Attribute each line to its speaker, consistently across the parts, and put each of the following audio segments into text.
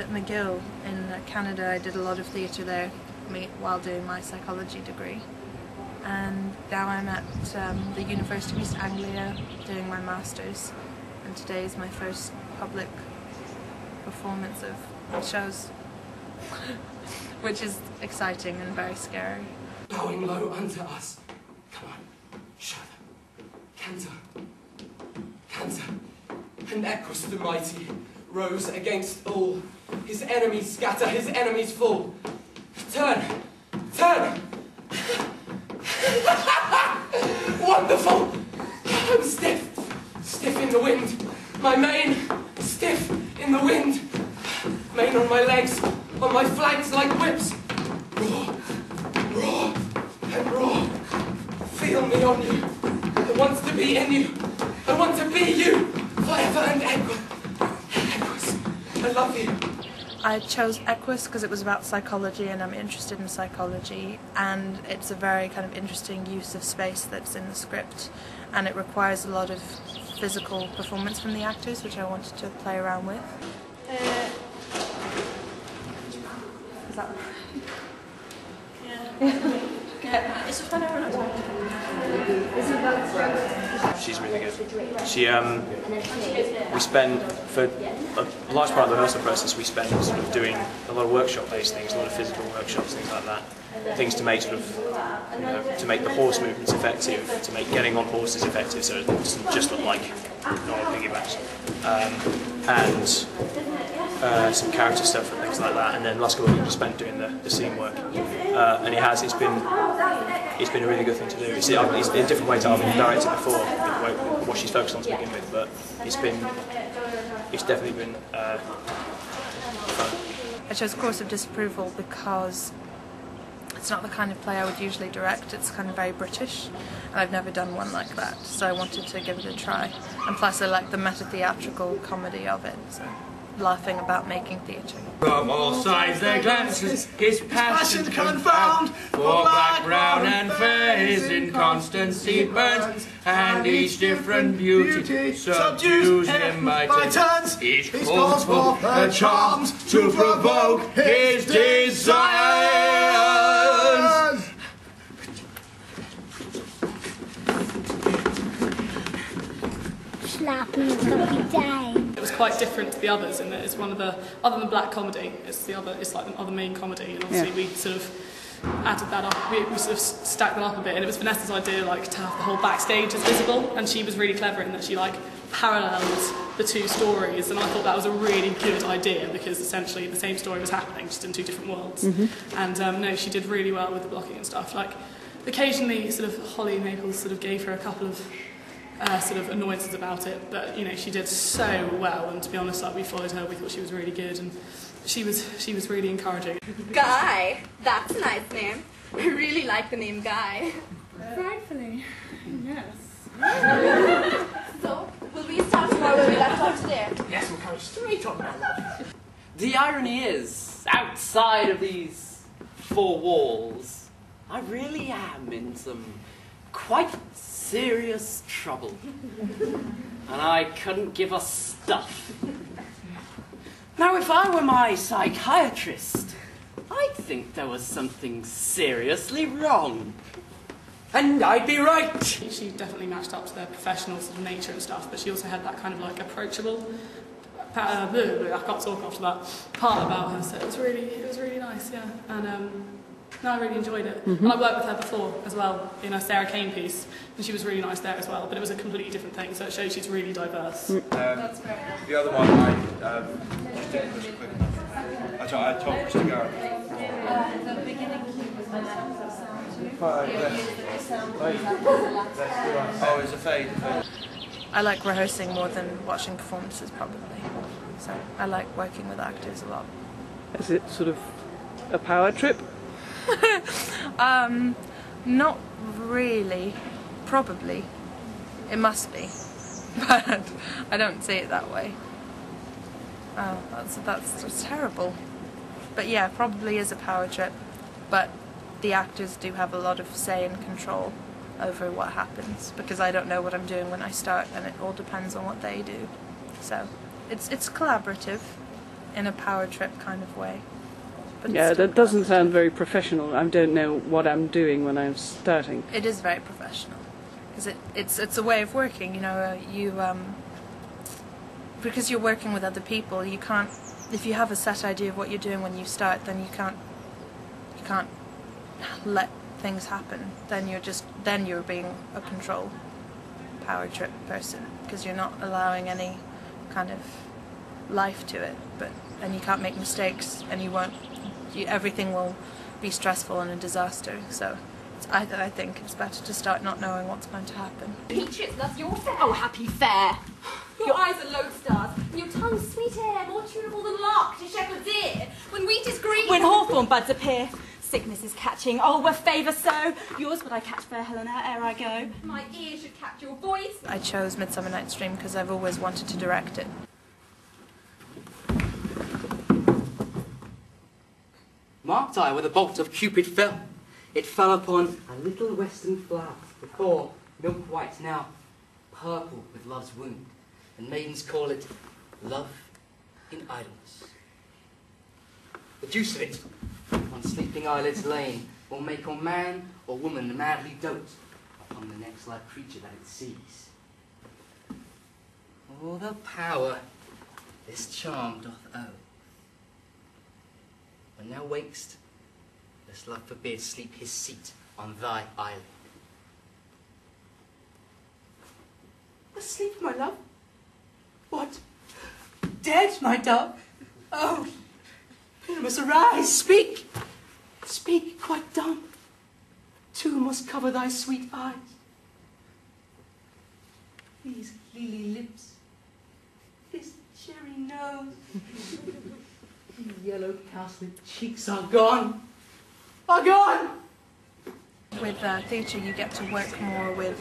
Speaker 1: at McGill in Canada. I did a lot of theatre there while doing my psychology degree. And now I'm at the University of East Anglia doing my master's, and today is my first public performance of shows, which is exciting and very scary.
Speaker 2: Bowing low unto us. Come on, show them. Canter, canter. And Equus the mighty rose against all. His enemies scatter, his enemies fall. Turn, turn. Wonderful! I'm stiff, stiff in the wind. My mane, stiff in the wind. Mane on my legs, on my flanks like whips. Roar, roar, and roar. Feel me on you. I want to be in you. I want to be you forever and ever. Equus, I love you.
Speaker 1: I chose Equus because it was about psychology, and I'm interested in psychology, and it's a very kind of interesting use of space that's in the script, and it requires a lot of physical performance from the actors, which I wanted to play around with. Is that
Speaker 3: She's really good. We spend, for a large part of the rehearsal process, we spend sort of doing a lot of workshop-based things, a lot of physical workshops, things like that. Things to make sort of, to make the horse movements effective, to make getting on horses effective, so it doesn't just look like normal piggybacks. And some character stuff and things like that. And then the last couple of weeks we spent doing the scene work, and it's been a really good thing to do. It's a different way to have directed before, what she's focused on to begin with, but it's definitely been fun.
Speaker 1: I chose Course of Disapproval because it's not the kind of play I would usually direct. It's kind of very British, and I've never done one like that, so I wanted to give it a try. And plus I like the meta-theatrical comedy of it, so laughing about making theatre.
Speaker 4: From all sides there glances his passion confound, for black, brown and fair his inconstancy burns, and each different beauty subdues him by turns. Each calls for her charms to provoke his desires.
Speaker 5: It was quite different to the others in that it's one of the, other than black comedy, it's like the other main comedy, and obviously we sort of added that up, we sort of stacked that up a bit, and it was Vanessa's idea to have the whole backstage as visible, and she was really clever in that she paralleled the two stories, and I thought that was a really good idea because essentially the same story was happening just in two different worlds. And no, she did really well with the blocking and stuff. Occasionally sort of Holly Maples sort of gave her a couple of sort of annoyances about it, but she did so well, and to be honest, we followed her, we thought she was really good, and she was really encouraging.
Speaker 6: Guy, that's a nice name. I really like the name Guy.
Speaker 7: Frightfully, yes.
Speaker 6: So, will we start tomorrow where we left off today?
Speaker 2: Yes, we'll carry straight on, my love.
Speaker 8: The irony is, outside of these four walls, I really am in some quite serious trouble. And I couldn't give a stuff. Now, if I were my psychiatrist, I'd think there was something seriously wrong. And I'd be right.
Speaker 5: She definitely matched up to their professional sort of nature and stuff, but she also had that kind of approachable, I can't talk after that, part about her, so it was really nice, yeah. And no, I really enjoyed it. And I worked with her before as well in a Sarah Kane piece, and she was really nice there as well, but it was a completely different thing, so it shows she's really diverse.
Speaker 7: That's very nice.
Speaker 9: The other one, I just didn't push it quick enough. I told Chris to go.
Speaker 7: The beginning cue was my
Speaker 9: Oh, it's a fade.
Speaker 1: I like rehearsing more than watching performances, probably. So I like working with actors a lot.
Speaker 10: Is it sort of a power trip?
Speaker 1: Not really. Probably. It must be. But I don't see it that way. Oh, that's just terrible. But yeah, probably is a power trip. But the actors do have a lot of say and control over what happens, because I don't know what I'm doing when I start, and it all depends on what they do. So it's collaborative, in a power trip kind of way. But
Speaker 10: Yeah, that doesn't sound very professional. I don't know what I'm doing when I'm starting.
Speaker 1: It is very professional, because it's a way of working. You know, because you're working with other people, you can't. If you have a set idea of what you're doing when you start, then you can't let things happen. Then you're being a control power trip person, because you're not allowing any kind of life to it. And you can't make mistakes, and everything will be stressful and a disaster. So I think it's better to start not knowing what's going to happen.
Speaker 6: Peaches, that's your fair. Oh, happy fair. Your eyes are lodestars, and your tongue's sweet air, more tunable than lark to shepherd's ear. When wheat is green, when hawthorn buds appear, sickness is catching. Oh, were favour so, yours would I catch, fair Helena, ere I go. My ears should catch your voice.
Speaker 1: I chose Midsummer Night's Dream because I've always wanted to direct it.
Speaker 8: Marked I where the bolt of Cupid fell. It fell upon a little western flower, before milk white, now purple with love's wound, and maidens call it love in idleness. The juice of it, on sleeping eyelids laying, will make or man or woman madly dote upon the next live creature that it sees. All the power this charm doth owe. When thou wakest, lest love forbid sleep his seat on thy eyelid.
Speaker 2: Asleep, my love? What? Dead, my dove? Oh, Pyramus, arise, speak! Speak, quite dumb. Two must cover thy sweet eyes. These lily lips, this cherry nose, these yellow cowslip cheeks are gone. Are gone!
Speaker 1: With theatre, you get to work more with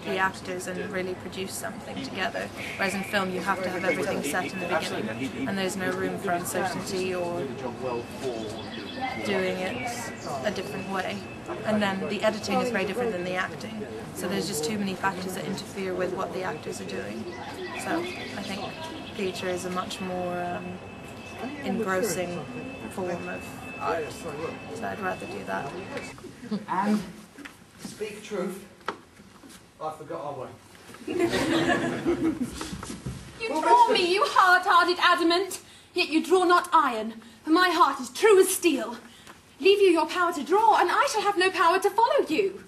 Speaker 1: the actors and really produce something together, whereas in film you have to have everything set in the beginning, and there's no room for uncertainty or doing it a different way. And then the editing is very different than the acting, so there's just too many factors that interfere with what the actors are doing. So I think theatre is a much more engrossing form of art, so I'd rather do that.
Speaker 2: And, to speak truth, I forgot our way.
Speaker 6: You draw me, you hard-hearted adamant, yet you draw not iron, for my heart is true as steel. Leave you your power to draw, and I shall have no power to follow you.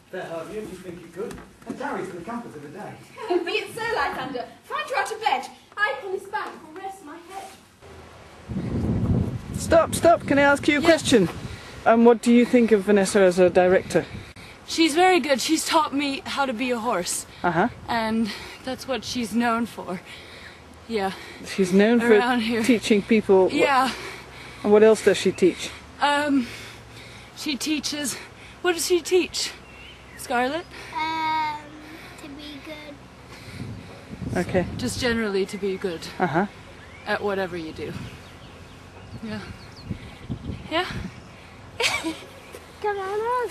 Speaker 2: Fair have you if you think you could. And Darry's for the comfort of the day.
Speaker 6: Be it so, Lysander. Find you out of bed. I upon this bank will rest my head.
Speaker 10: Stop, can I ask you a question? What do you think of Vanessa as a director?
Speaker 11: She's very good. She's taught me how to be a horse.
Speaker 10: Uh-huh.
Speaker 11: And that's what she's known for. Yeah.
Speaker 10: She's known for teaching people.
Speaker 11: Yeah.
Speaker 10: And what else does she teach?
Speaker 11: She teaches... What does she teach? Scarlett?
Speaker 12: To be good.
Speaker 10: Okay.
Speaker 11: Just generally to be good.
Speaker 10: Uh-huh.
Speaker 11: At whatever you do. Yeah. Yeah?
Speaker 12: Come on.